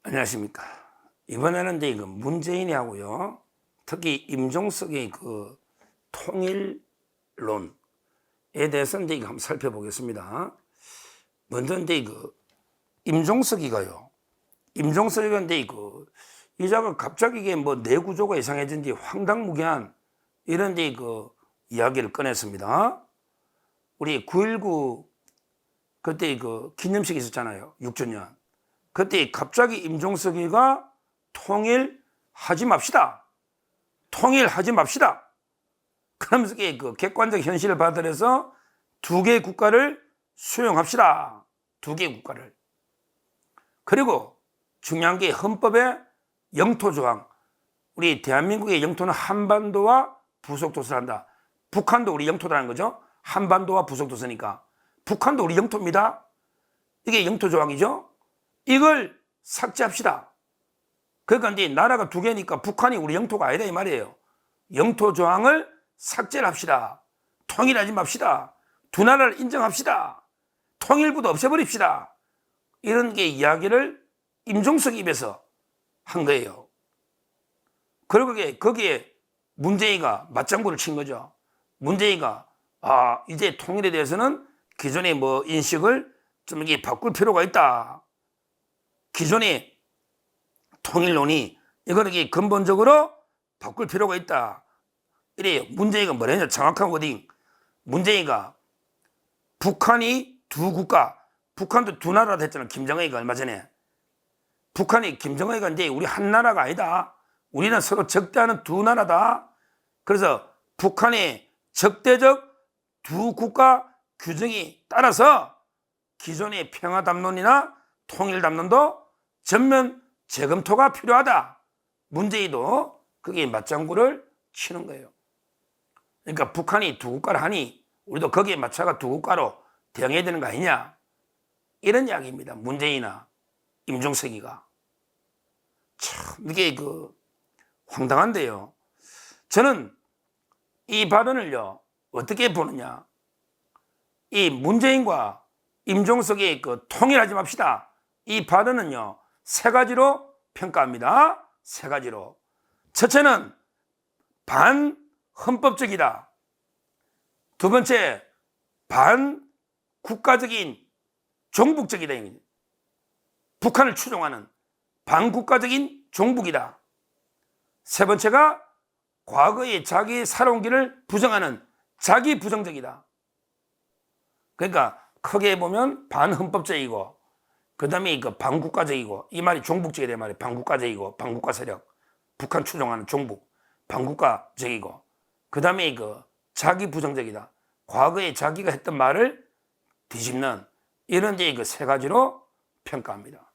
안녕하십니까. 이번에는 이제 그 문재인이 하고요. 특히 임종석의 그 통일론에 대해서 이제 한번 살펴보겠습니다. 먼저 이제 그 임종석이가요. 임종석이가 이제 그 이자가 갑자기 이게 뭐 내구조가 이상해진지 황당무계한 이런 이제 그 이야기를 꺼냈습니다. 우리 9.19 그때 그 기념식 있었잖아요. 6주년. 그때 갑자기 임종석이가 통일하지 맙시다. 통일하지 맙시다. 그러면서 그 객관적 현실을 받아들여서 두 개의 국가를 수용합시다. 두 개의 국가를. 그리고 중요한 게 헌법의 영토조항. 우리 대한민국의 영토는 한반도와 부속도서를 한다. 북한도 우리 영토라는 거죠. 한반도와 부속도서니까. 북한도 우리 영토입니다. 이게 영토조항이죠. 이걸 삭제합시다. 그러니까 이제 나라가 두 개니까 북한이 우리 영토가 아니다 이 말이에요. 영토 조항을 삭제를 합시다. 통일하지 맙시다. 두 나라를 인정합시다. 통일부도 없애버립시다. 이런 게 이야기를 임종석 입에서 한 거예요. 그리고 거기에 문재인이가 맞장구를 친 거죠. 문재인이가 이제 통일에 대해서는 기존의 뭐 인식을 좀 이게 바꿀 필요가 있다. 기존의 통일론이 이거는 근본적으로 바꿀 필요가 있다. 이래요. 문재인이가 뭐랬냐? 정확한 워딩. 문재인이가 북한이 두 국가, 북한도 두 나라다 했잖아. 김정은이가 얼마 전에. 북한이 김정은이가 이제 우리 한 나라가 아니다. 우리는 서로 적대하는 두 나라다. 그래서 북한의 적대적 두 국가 규정이 따라서 기존의 평화담론이나 통일담론도 전면 재검토가 필요하다. 문재인도 그게 맞장구를 치는 거예요. 그러니까 북한이 두 국가를 하니 우리도 거기에 맞춰가 두 국가로 대응해야 되는 거 아니냐. 이런 이야기입니다. 문재인이나 임종석이가. 참 이게 황당한데요. 저는 이 발언을요 어떻게 보느냐. 이 문재인과 임종석의 통일하지 맙시다. 이 발언은요 세 가지로 평가합니다. 세 가지로. 첫째는 반헌법적이다. 두 번째 반국가적인 종북적이다. 북한을 추종하는 반국가적인 종북이다. 세 번째가 과거의 자기의 살아온 길을 부정하는 자기 부정적이다. 그러니까 크게 보면 반헌법적이고 그 다음에 반국가적이고 이 말이 종북적이다 말이에요. 반국가적이고 반국가 세력 북한 추종하는 종북 반국가적이고 그 다음에 자기 부정적이다. 과거에 자기가 했던 말을 뒤집는 이런 이제 세 가지로 평가합니다.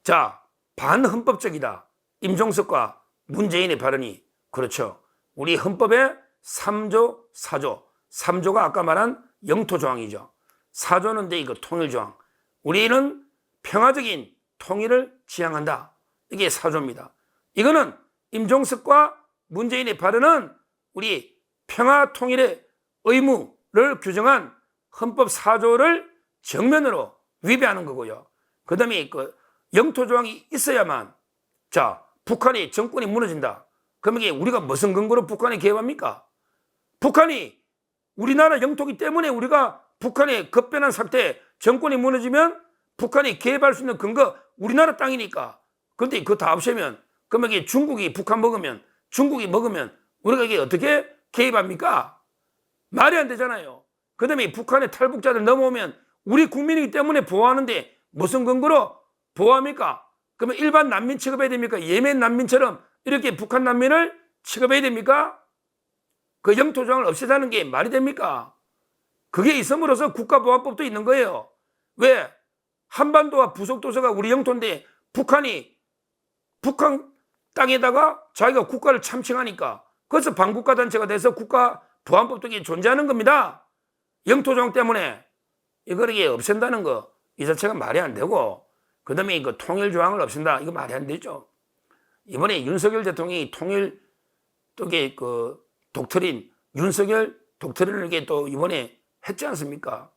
자, 반헌법적이다. 임종석과 문재인의 발언이 그렇죠. 우리 헌법의 3조, 4조. 3조가 아까 말한 영토조항이죠. 4조는 이제 통일조항. 우리는 평화적인 통일을 지향한다. 이게 4조입니다. 이거는 임종석과 문재인의 발언은 우리 평화 통일의 의무를 규정한 헌법 4조를 정면으로 위배하는 거고요. 그 다음에 영토조항이 있어야만 자 북한의 정권이 무너진다. 그러면 이게 우리가 무슨 근거로 북한에 개입합니까? 북한이 우리나라 영토기 때문에 우리가 북한의 급변한 상태 정권이 무너지면 북한이 개입할 수 있는 근거 우리나라 땅이니까. 그런데 그거 다 없애면 그러면 이게 중국이 북한 먹으면 중국이 먹으면 우리가 이게 어떻게 개입합니까? 말이 안 되잖아요. 그 다음에 북한의 탈북자들 넘어오면 우리 국민이기 때문에 보호하는데 무슨 근거로 보호합니까? 그러면 일반 난민 취급해야 됩니까? 예멘 난민처럼 이렇게 북한 난민을 취급해야 됩니까? 그 영토조항을 없애자는 게 말이 됩니까? 그게 있음으로써 국가보안법도 있는 거예요. 왜? 한반도와 부속도서가 우리 영토인데 북한이 북한 땅에다가 자기가 국가를 참칭하니까 그래서 반국가단체가 돼서 국가보안법도 존재하는 겁니다. 영토조항 때문에 이걸 없앤다는 거 이 자체가 말이 안 되고 그 다음에 통일조항을 없앤다 이거 말이 안 되죠. 이번에 윤석열 대통령이 통일 독트린 윤석열 독트린을 이게 또 이번에 했지 않습니까?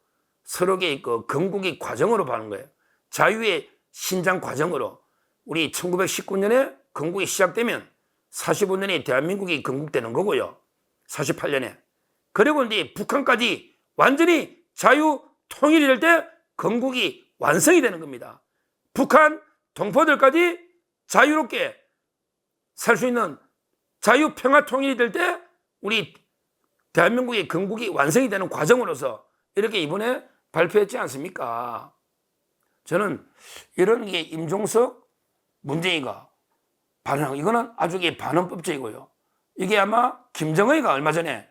서로의 건국의 과정으로 봐는 거예요. 자유의 신장 과정으로. 우리 1919년에 건국이 시작되면 45년에 대한민국이 건국되는 거고요. 48년에. 그리고 이제 북한까지 완전히 자유 통일이 될 때 건국이 완성이 되는 겁니다. 북한 동포들까지 자유롭게 살 수 있는 자유 평화 통일이 될 때 우리 대한민국의 건국이 완성이 되는 과정으로서 이렇게 이번에 발표했지 않습니까? 저는 이런 게 임종석, 문재인이가 반응하고 이거는 아주 반헌법적이고요. 이게 아마 김정은이가 얼마 전에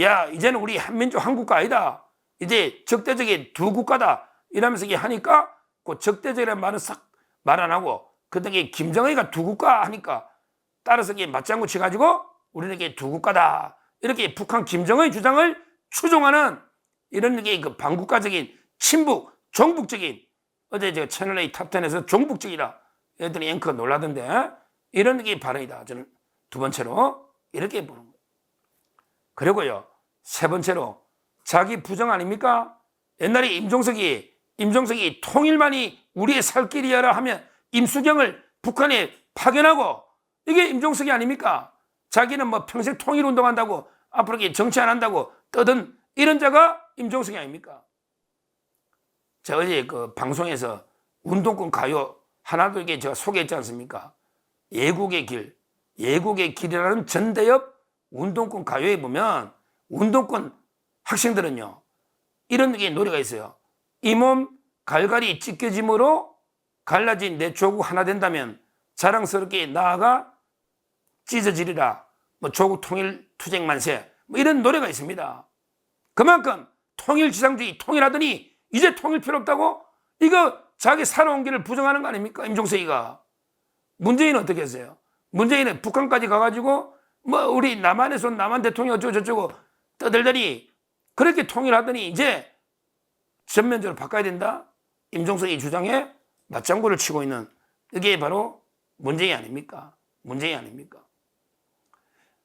야 이제는 우리 한민족 한국가 아니다. 이제 적대적인 두 국가다. 이러면서 이게 하니까 그 적대적이라는 말은 싹 말 안 하고 그때 김정은이가 두 국가 하니까 따라서 이게 맞장구 쳐가지고 우리는 이게 두 국가다. 이렇게 북한 김정은의 주장을 추종하는 이런 게 그 반국가적인 친북, 종북적인 어제 제가 채널A 탑10에서 종북적이다. 애들이 앵커가 놀라던데 이런 게 발언이다. 저는 두 번째로 이렇게 보는 거예요. 그리고요, 세 번째로 자기 부정 아닙니까? 옛날에 임종석이 통일만이 우리의 살 길이야라 하면 임수경을 북한에 파견하고 이게 임종석이 아닙니까? 자기는 뭐 평생 통일 운동한다고 앞으로 정치 안 한다고 떠든 이런 자가 임종석이 아닙니까? 제가 어제 그 방송에서 운동권 가요 하나도 이게 제가 소개했지 않습니까? 예국의 길이라는 전대엽 운동권 가요에 보면 운동권 학생들은요 이런 게 노래가 있어요. 이 몸 갈갈이 찢겨짐으로 갈라진 내 조국 하나 된다면 자랑스럽게 나아가 찢어지리라. 뭐 조국 통일 투쟁 만세 뭐 이런 노래가 있습니다. 그만큼 통일지상주의 통일하더니 이제 통일 필요 없다고 이거 자기 살아온 길을 부정하는 거 아닙니까? 임종석이가. 문재인은 어떻게 했어요? 문재인은 북한까지 가가지고 뭐 우리 남한에서 온 남한 대통령 어쩌고 저쩌고 떠들더니 그렇게 통일하더니 이제 전면적으로 바꿔야 된다? 임종석이 주장에 맞장구를 치고 있는 이게 바로 문재인 아닙니까? 문재인 아닙니까?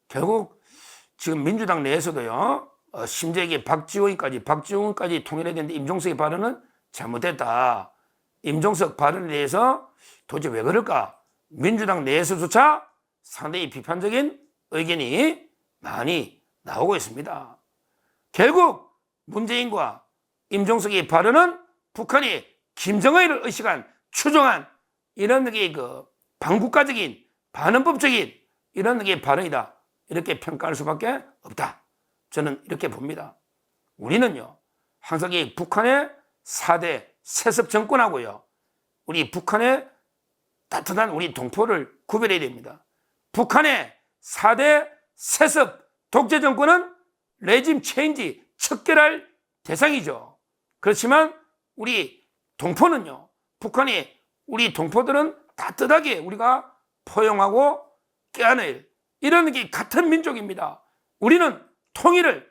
결국 지금 민주당 내에서도요 심지어 이게 박지원까지 통일해야 되는데 임종석의 발언은 잘못됐다. 임종석 발언에 대해서 도대체 왜 그럴까? 민주당 내에서조차 상당히 비판적인 의견이 많이 나오고 있습니다. 결국 문재인과 임종석의 발언은 북한이 김정은을 의식한 추종한 이런 게 그 반국가적인 반헌법적인 이런 게 발언이다. 이렇게 평가할 수밖에 없다. 저는 이렇게 봅니다. 우리는요 항상 이 북한의 4대 세습 정권하고요 우리 북한의 따뜻한 우리 동포를 구별해야 됩니다. 북한의 4대 세습 독재 정권은 레짐 체인지 척결할 대상이죠. 그렇지만 우리 동포는요 북한이 우리 동포들은 따뜻하게 우리가 포용하고 껴안을 이런 게 같은 민족입니다. 우리는 통일을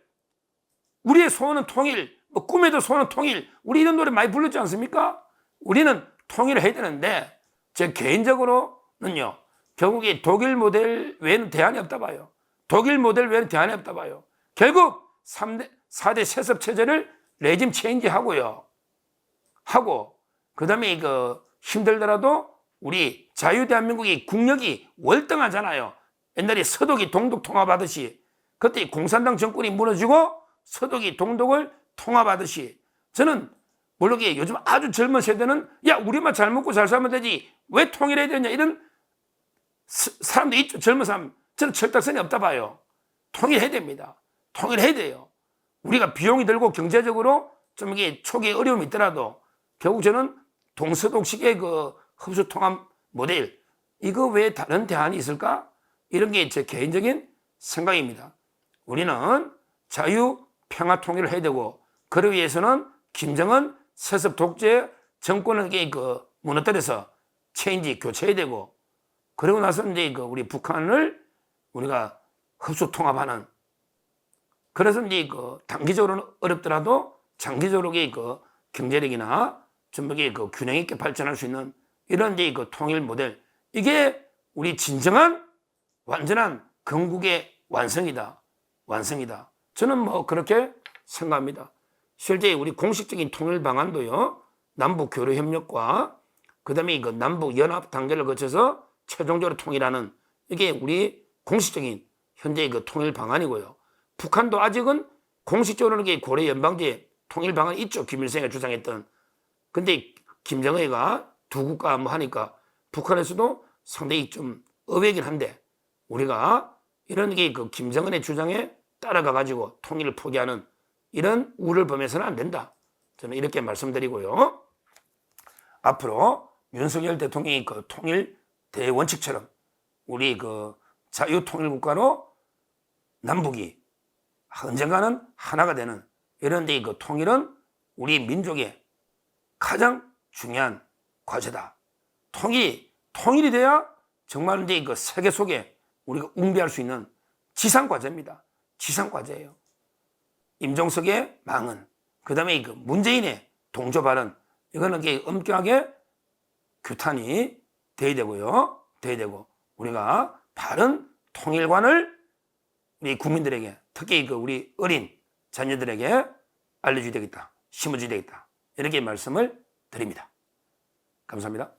우리의 소원은 통일 뭐 꿈에도 소원은 통일 우리 이런 노래 많이 불렀지 않습니까? 우리는 통일을 해야 되는데 제 개인적으로는요 결국에 독일 모델 외에는 대안이 없다 봐요. 독일 모델 외에는 대안이 없다 봐요. 결국 4대 세습 체제를 레짐 체인지 하고요. 그 다음에 힘들더라도 우리 자유대한민국의 국력이 월등하잖아요. 옛날에 서독이 동독 통합하듯이 그때 공산당 정권이 무너지고 서독이 동독을 통합하듯이 저는 물론 요즘 아주 젊은 세대는 야 우리만 잘 먹고 잘 살면 되지 왜 통일해야 되냐 이런 사람도 있죠. 젊은 사람. 저는 철딱선이 없다 봐요. 통일해야 됩니다. 통일해야 돼요. 우리가 비용이 들고 경제적으로 좀 이게 초기에 어려움이 있더라도 결국 저는 동서독식의 그 흡수 통합 모델 이거 외에 다른 대안이 있을까? 이런 게 제 개인적인 생각입니다. 우리는 자유 평화 통일을 해야 되고 그러기 위해서는 김정은 세습 독재 정권을 무너뜨려서 체인지 교체해야 되고 그러고 나서 이제 우리 북한을 우리가 흡수 통합하는 그래서 이제 단기적으로는 어렵더라도 장기적으로 경제력이나 전부 균형 있게 발전할 수 있는 이런 이제 통일 모델 이게 우리 진정한 완전한 건국의 완성이다. 저는 뭐 그렇게 생각합니다. 실제 우리 공식적인 통일 방안도요 남북 교류 협력과 그다음에 그 남북 연합 단계를 거쳐서 최종적으로 통일하는 이게 우리 공식적인 현재의 그 통일 방안이고요. 북한도 아직은 공식적으로는 게 고려 연방제 통일 방안이 있죠. 김일성이 주장했던. 근데 김정은이가 두 국가 뭐 하니까 북한에서도 상당히 좀 의외긴 한데 우리가 이런 게 그 김정은의 주장에 따라가 가지고 통일을 포기하는 이런 우를 범해서는 안 된다. 저는 이렇게 말씀드리고요. 앞으로 윤석열 대통령이 그 통일 대원칙처럼 우리 그 자유통일국가로 남북이 언젠가는 하나가 되는 이런 데 그 통일은 우리 민족의 가장 중요한 과제다. 통일이 돼야 정말 이제 그 세계 속에 우리가 웅배할 수 있는 지상 과제입니다. 지상 과제예요. 임종석의 망언, 그 다음에 그 문재인의 동조 발언, 이거는 엄격하게 규탄이 돼야 되고요. 돼야 되고, 우리가 바른 통일관을 우리 국민들에게, 특히 그 우리 어린 자녀들에게 알려줘야 되겠다. 심어줘야 되겠다. 이렇게 말씀을 드립니다. 감사합니다.